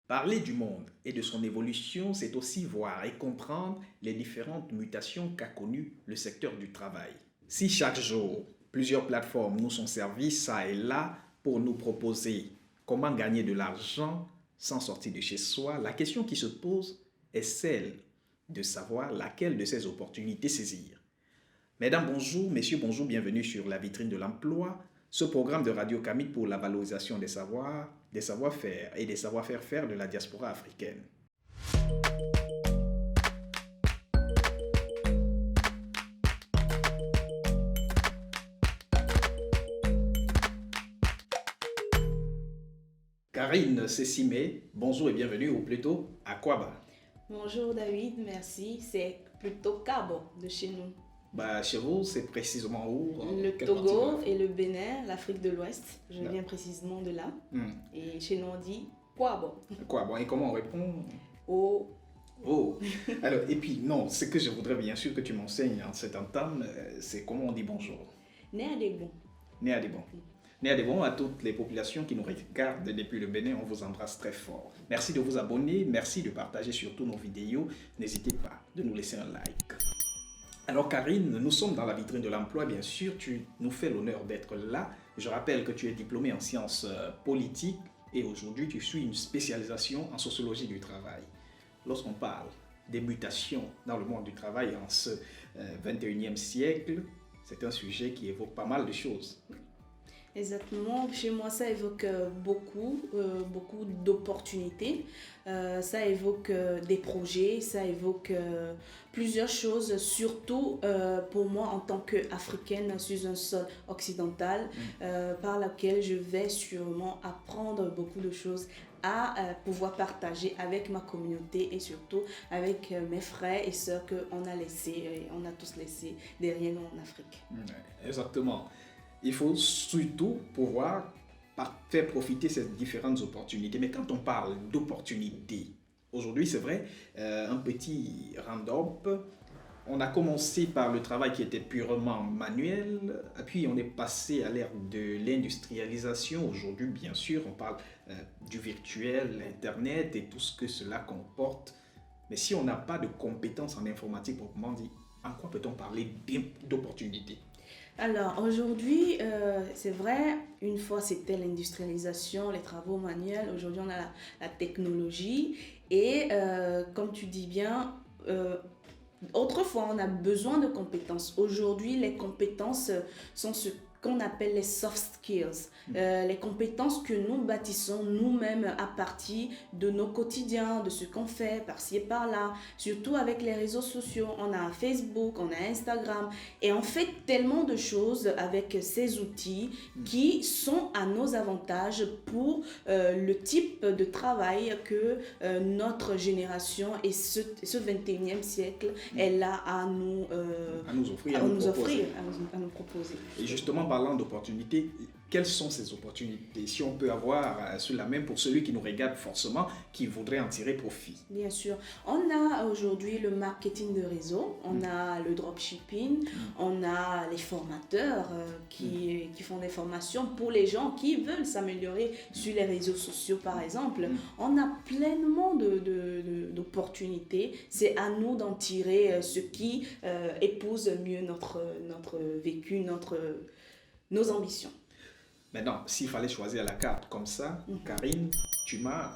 Parler du monde et de son évolution, c'est aussi voir et comprendre les différentes mutations qu'a connues le secteur du travail. Si chaque jour, plusieurs plateformes nous sont servies ça et là pour nous proposer comment gagner de l'argent sans sortir de chez soi, la question qui se pose est celle de savoir laquelle de ces opportunités saisir. Mesdames, bonjour, messieurs, bonjour, bienvenue sur la vitrine de l'emploi, ce programme de Radio Camille pour la valorisation des savoirs, des savoir-faire et des savoir-faire de la diaspora africaine. Karine Cécimé, bonjour et bienvenue, ou plutôt à Kwaba. Bonjour David, merci. C'est plutôt Cabo de chez nous. Chez vous, c'est précisément où? Le Togo et le Bénin, l'Afrique de l'Ouest. Je viens précisément de là. Et chez nous, on dit Kwabo. Kwabo. Et comment on répond? Oh. Oh. Alors, et puis, non, ce que je voudrais bien sûr que tu m'enseignes en cette entame, c'est comment on dit bonjour. Néadébon. Néadébon. Néadébon à toutes les populations qui nous regardent depuis le Bénin, on vous embrasse très fort. Merci de vous abonner, merci de partager surtout nos vidéos. N'hésitez pas de nous laisser un like. Alors Karine, nous sommes dans la vitrine de l'emploi, bien sûr, tu nous fais l'honneur d'être là. Je rappelle que tu es diplômée en sciences politiques et aujourd'hui tu suis une spécialisation en sociologie du travail. Lorsqu'on parle des mutations dans le monde du travail en ce 21e siècle, c'est un sujet qui évoque pas mal de choses. Exactement, chez moi ça évoque beaucoup d'opportunités, ça évoque des projets, ça évoque plusieurs choses, surtout pour moi en tant qu'Africaine sur un sol occidental, par laquelle je vais sûrement apprendre beaucoup de choses à pouvoir partager avec ma communauté et surtout avec mes frères et sœurs qu'on a laissés, on a tous laissé derrière nous en Afrique. Exactement. Il faut surtout pouvoir faire profiter ces différentes opportunités. Mais quand on parle d'opportunités, aujourd'hui c'est vrai, un petit round-up, on a commencé par le travail qui était purement manuel, puis on est passé à l'ère de l'industrialisation. Aujourd'hui, bien sûr, on parle du virtuel, Internet et tout ce que cela comporte. Mais si on n'a pas de compétences en informatique proprement dit, en quoi peut-on parler d'opportunités? Alors aujourd'hui, c'est vrai, une fois c'était l'industrialisation, les travaux manuels, aujourd'hui on a la technologie et comme tu dis bien, autrefois on a besoin de compétences. Aujourd'hui les compétences sont ce qu'on appelle les soft skills, les compétences que nous bâtissons nous-mêmes à partir de nos quotidiens, de ce qu'on fait par-ci et par-là, surtout avec les réseaux sociaux. On a Facebook, on a Instagram et on fait tellement de choses avec ces outils qui sont à nos avantages pour le type de travail que notre génération et ce 21e siècle est là à nous offrir, à nous proposer. Et justement, parlant d'opportunités, quelles sont ces opportunités? Si on peut avoir sur la main pour celui qui nous regarde forcément, qui voudrait en tirer profit. Bien sûr. On a aujourd'hui le marketing de réseau, on a le dropshipping, on a les formateurs qui font des formations pour les gens qui veulent s'améliorer sur les réseaux sociaux par exemple. On a pleinement d'opportunités. C'est à nous d'en tirer ce qui épouse mieux notre vécu, nos ambitions. Maintenant, s'il fallait choisir la carte comme ça, Karine, tu m'as...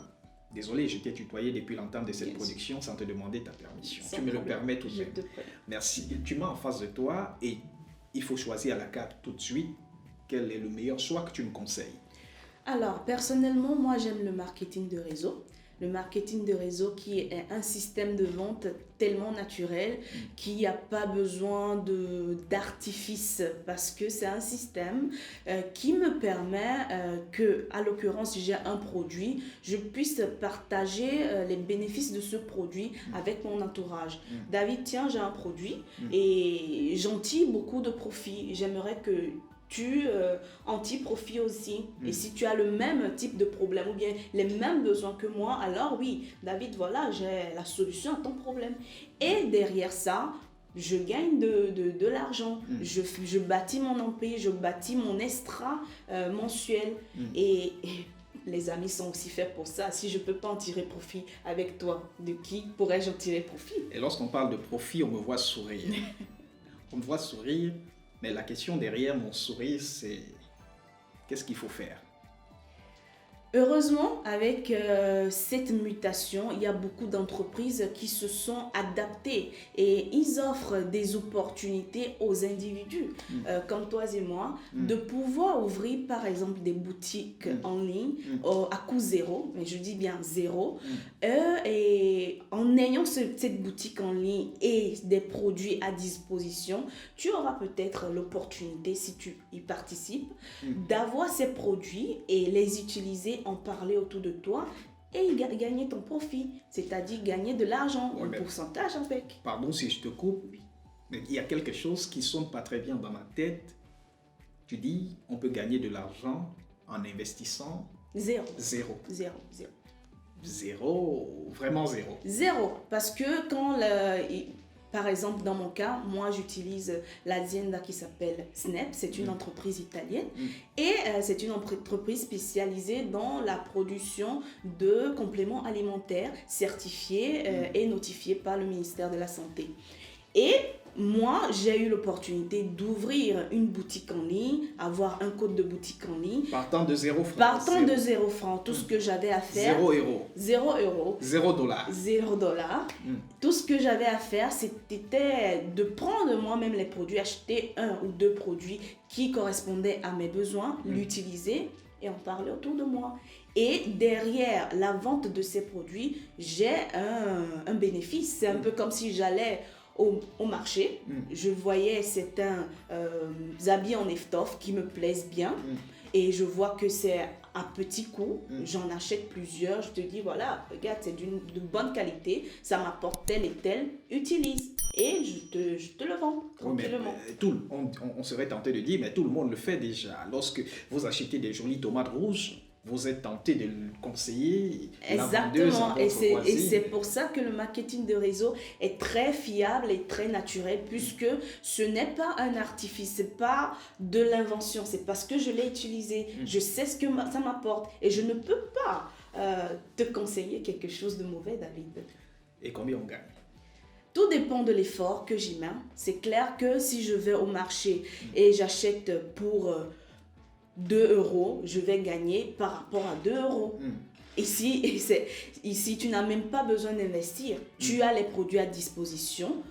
Désolé, je t'ai tutoyé depuis l'entame de cette production sans te demander ta permission. Tu me le permets tout de même. Merci. Tu m'as en face de toi et il faut choisir la carte tout de suite. Quel est le meilleur choix que tu me conseilles? Alors, personnellement, moi j'aime le marketing de réseau. Le marketing de réseau qui est un système de vente tellement naturel qu'il n'y a pas besoin d'artifice parce que c'est un système qui me permet que, à l'occurrence, si j'ai un produit, je puisse partager les bénéfices de ce produit avec mon entourage. David, tiens, j'ai un produit et j'en tire beaucoup de profit. J'aimerais que tu en tires profit aussi. Et si tu as le même type de problème ou bien les mêmes besoins que moi, alors oui, David, voilà, j'ai la solution à ton problème. Et derrière ça, je gagne de l'argent. Je bâtis mon empire, je bâtis mon extra mensuel. Et les amis sont aussi faits pour ça. Si je ne peux pas en tirer profit avec toi, de qui pourrais-je en tirer profit? Et lorsqu'on parle de profit, on me voit sourire. On me voit sourire, mais la question derrière mon sourire, c'est qu'est-ce qu'il faut faire? Heureusement, avec cette mutation, il y a beaucoup d'entreprises qui se sont adaptées et ils offrent des opportunités aux individus, comme toi et moi, de pouvoir ouvrir par exemple des boutiques en ligne à coût zéro, mais je dis bien zéro, et en ayant cette boutique en ligne et des produits à disposition, tu auras peut-être l'opportunité, si tu y participes, d'avoir ces produits et les utiliser, en parler autour de toi et gagner ton profit, c'est-à-dire gagner de l'argent, un pourcentage avec. Pardon si je te coupe, mais il y a quelque chose qui ne sonne pas très bien dans ma tête. Tu dis, on peut gagner de l'argent en investissant Zéro. Zéro. Zéro. Zéro. Zéro, vraiment zéro. Zéro, parce que par exemple, dans mon cas, moi j'utilise l'azienda qui s'appelle Snap, c'est une entreprise italienne et c'est une entreprise spécialisée dans la production de compléments alimentaires certifiés et notifiés par le ministère de la Santé. Et moi, j'ai eu l'opportunité d'ouvrir une boutique en ligne, avoir un code de boutique en ligne. Partant de 0 francs. Partant de 0 francs, tout ce que j'avais à faire. 0 euros. 0 euros. 0 dollars. 0 dollars. Tout ce que j'avais à faire, c'était de prendre moi-même les produits, acheter 1 ou 2 produits qui correspondaient à mes besoins, l'utiliser et en parler autour de moi. Et derrière la vente de ces produits, j'ai un bénéfice. C'est un peu comme si j'allais au marché, je voyais certains habits en étoffe qui me plaisent bien et je vois que c'est à petit coût, j'en achète plusieurs, je te dis voilà, regarde, c'est de bonne qualité, ça m'apporte tel et tel, utilise et je te le vends tranquillement. On serait tenté de dire, mais tout le monde le fait déjà. Lorsque vous achetez des jolies tomates rouges, vous êtes tenté de le conseiller. Exactement, et c'est pour ça que le marketing de réseau est très fiable et très naturel, puisque ce n'est pas un artifice, c'est pas de l'invention, c'est parce que je l'ai utilisé, je sais ce que ça m'apporte et je ne peux pas te conseiller quelque chose de mauvais, David. Et combien on gagne? Tout dépend de l'effort que j'y mets. C'est clair que si je vais au marché et j'achète pour 2 euros, je vais gagner par rapport à 2 euros. Ici, tu n'as même pas besoin d'investir. Tu as les produits à disposition.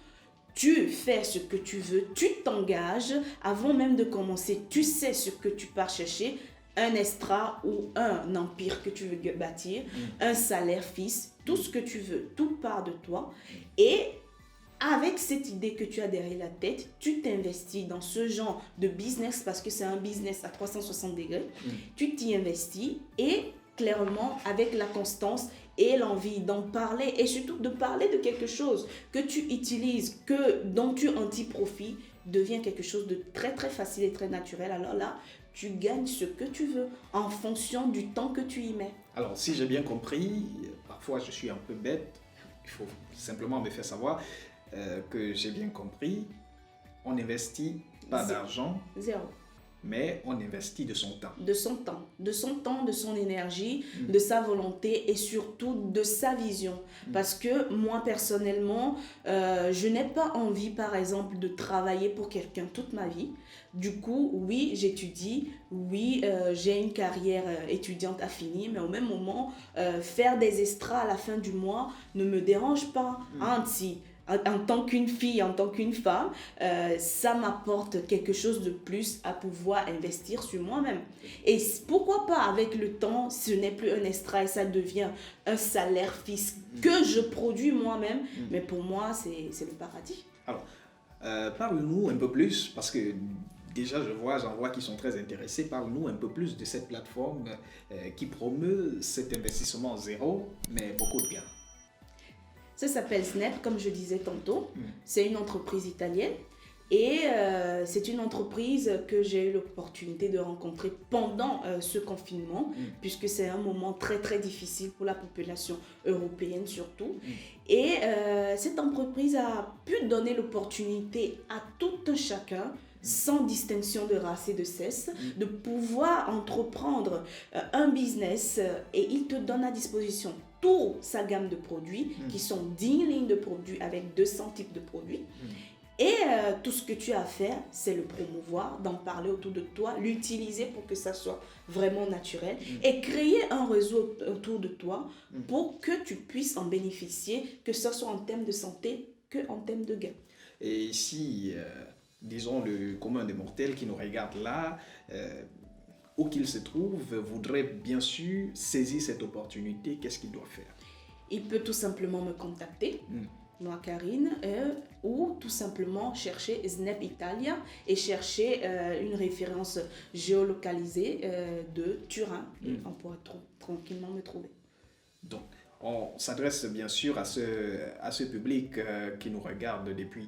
Tu fais ce que tu veux. Tu t'engages. Avant même de commencer, tu sais ce que tu pars chercher. Un extra ou un empire que tu veux bâtir. Un salaire fixe. Tout ce que tu veux. Tout part de toi. Et avec cette idée que tu as derrière la tête, tu t'investis dans ce genre de business parce que c'est un business à 360 degrés. Tu t'y investis et clairement, avec la constance et l'envie d'en parler et surtout de parler de quelque chose que tu utilises, dont tu en tires profit, devient quelque chose de très très facile et très naturel. Alors là, tu gagnes ce que tu veux en fonction du temps que tu y mets. Alors, si j'ai bien compris, parfois je suis un peu bête, il faut simplement me faire savoir que j'ai bien compris, on n'investit pas d'argent, mais on investit de son temps. De son temps, de son énergie, de sa volonté et surtout de sa vision. Parce que moi, personnellement, je n'ai pas envie, par exemple, de travailler pour quelqu'un toute ma vie. Du coup, oui, j'étudie, oui, j'ai une carrière étudiante à finir, mais au même moment, faire des extras à la fin du mois ne me dérange pas. En tant qu'une fille, en tant qu'une femme, ça m'apporte quelque chose de plus à pouvoir investir sur moi-même. Et pourquoi pas, avec le temps, ce n'est plus un extra et ça devient un salaire fixe que je produis moi-même. Mais pour moi, c'est le paradis. Alors, parle-nous un peu plus, parce que déjà j'en vois qui sont très intéressés. Parle-nous un peu plus de cette plateforme qui promeut cet investissement zéro, mais beaucoup de gains. Ça s'appelle Snap, comme je disais tantôt. C'est une entreprise italienne et c'est une entreprise que j'ai eu l'opportunité de rencontrer pendant ce confinement, puisque c'est un moment très très difficile pour la population européenne surtout. Et cette entreprise a pu donner l'opportunité à tout un chacun sans distinction de race et de sexe, de pouvoir entreprendre un business et il te donne à disposition toute sa gamme de produits qui sont 10 lignes de produits avec 200 types de produits. Et tout ce que tu as à faire, c'est le promouvoir, d'en parler autour de toi, l'utiliser pour que ça soit vraiment naturel et créer un réseau autour de toi pour que tu puisses en bénéficier, que ce soit en termes de santé qu'en termes de gain. Et si, disons, le commun des mortels qui nous regarde là, où qu'il se trouve, voudrait bien sûr saisir cette opportunité, qu'est-ce qu'il doit faire? Il peut tout simplement me contacter. Moi, Karine, ou tout simplement chercher Snap Italia et chercher une référence géolocalisée de Turin et on pourra tranquillement me trouver. Donc, on s'adresse bien sûr à ce public qui nous regarde depuis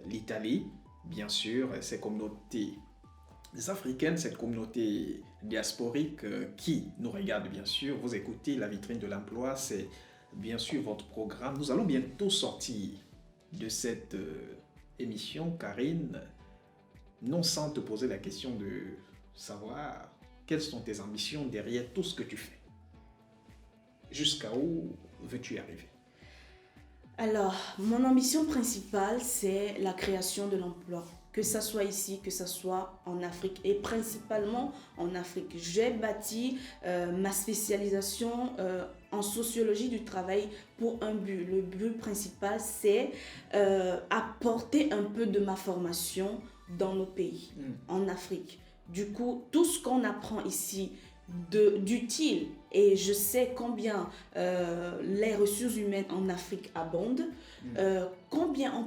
l'Italie, bien sûr, ces communautés africaines, cette communauté diasporique qui nous regarde bien sûr. Vous écoutez La Vitrine de l'Emploi, c'est bien sûr votre programme. Nous allons bientôt sortir de cette émission, Karine, non sans te poser la question de savoir quelles sont tes ambitions derrière tout ce que tu fais. Jusqu'à où veux-tu arriver? Alors, mon ambition principale, c'est la création de l'emploi. Que ça soit ici, que ça soit en Afrique et principalement en Afrique. J'ai bâti ma spécialisation en sociologie du travail pour un but. Le but principal, c'est apporter un peu de ma formation dans nos pays, en Afrique. Du coup, tout ce qu'on apprend ici d'utile, et je sais combien les ressources humaines en Afrique abondent, combien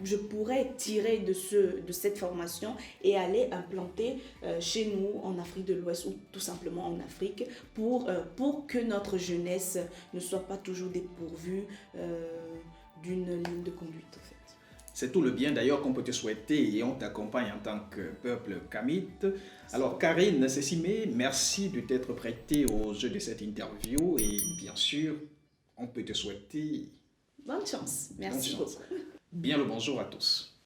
je pourrais tirer de cette formation et aller implanter chez nous en Afrique de l'Ouest ou tout simplement en Afrique pour que notre jeunesse ne soit pas toujours dépourvue d'une ligne de conduite en fait. C'est tout le bien d'ailleurs qu'on peut te souhaiter et on t'accompagne en tant que peuple kamite. Alors Karine Sessimé, merci de t'être prêtée au jeu de cette interview et bien sûr, on peut te souhaiter bonne chance. Merci beaucoup. Bien le bonjour à tous.